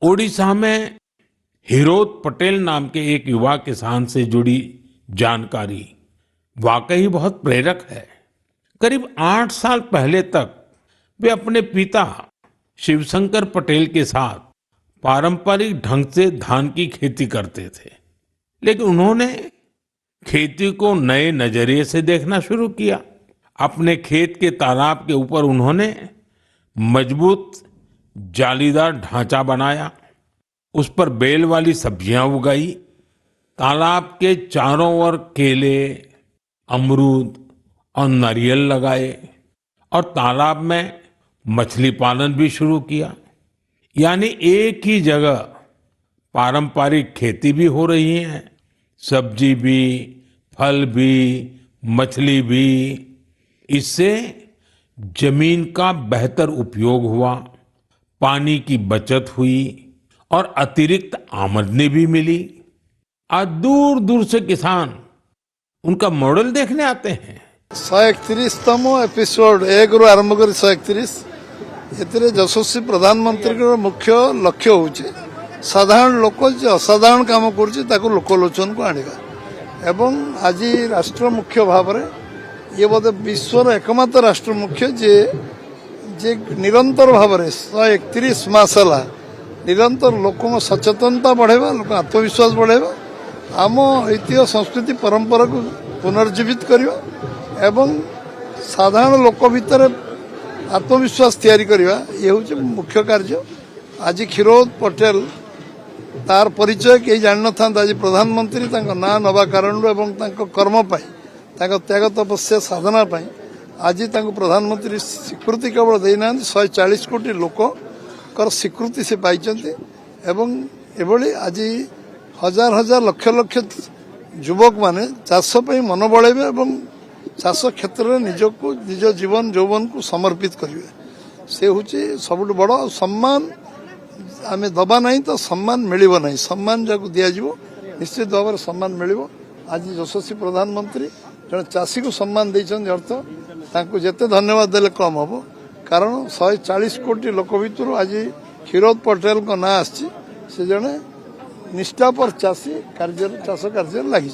ओडिशा में हिरोत पटेल नाम के एक युवा किसान से जुड़ी जानकारी वाकई बहुत प्रेरक है। करीब 8 साल पहले तक वे अपने पिता शिवशंकर पटेल के साथ पारंपरिक ढंग से धान की खेती करते थे, लेकिन उन्होंने खेती को नए नजरिए से देखना शुरू किया। अपने खेत के तालाब के ऊपर उन्होंने मजबूत जालीदार ढांचा बनाया, उस पर बेल वाली सब्जियां उगाई, तालाब के चारों ओर केले, अमरूद और नारियल लगाए और तालाब में मछली पालन भी शुरू किया। यानी एक ही जगह पारंपरिक खेती भी हो रही है, सब्जी भी, फल भी, मछली भी। इससे जमीन का बेहतर उपयोग हुआ, पानी की बचत हुई और अतिरिक्त आमदनी भी मिली। आज दूर दूर से किसान उनका मॉडल देखने आते हैं। 131तम एपिसोड 1 रु आरंभ कर 131 एतिरे यशस्वी प्रधानमंत्री मुख्य लक्ष्य होचे साधारण लोक जे असाधारण काम करुचे ताको लोकलोचन को आनिबा एवं आज राष्ट्र मुख्य भाव में ये बोधे विश्वर एकमात्र राष्ट्र मुख्य जे निरंतर भाव में 131 मास है निरंतर लोक सचेतनता बढ़ेगा, लोक आत्मविश्वास बढ़ेगा, आम ऐतिह्य संस्कृति परंपरा को पुनर्जीवित करवा एवं साधारण लोक भितर आत्मविश्वास तैयारी करवा, ये हूँ मुख्य कार्य। आज क्षीरोद पटेल तार परिचय कहीं जान था। आज प्रधानमंत्री ना नवा कारण एवं कर्म त्याग तपस्या साधना आज प्रधानमंत्री स्वीकृति केवल देना 140 कोटी लोक स्वीकृति से पाई एभली आज हजार हजार लक्ष लक्ष युवक माने चाष मन बढ़ेबे एवं चाष क्षेत्र में निज जीवन यौवन को समर्पित करेंगे। से हूँ सब बड़ सम्मान आम दबा ना तो सम्मान मिलिबो नहीं, सम्मान जाको दिज्व निश्चित भाव में सम्मान मिलिबो। आज यशस्वी प्रधानमंत्री जड़े चाषी को सम्मान देते अर्थ तांको जेते धन्यवाद देले कम हम, कारण 140 कोटी लोक भितर आज क्षीरोद पटेल को ना आसी से जड़े निष्ठापर चाषी कार्य चाष कार्य लगी।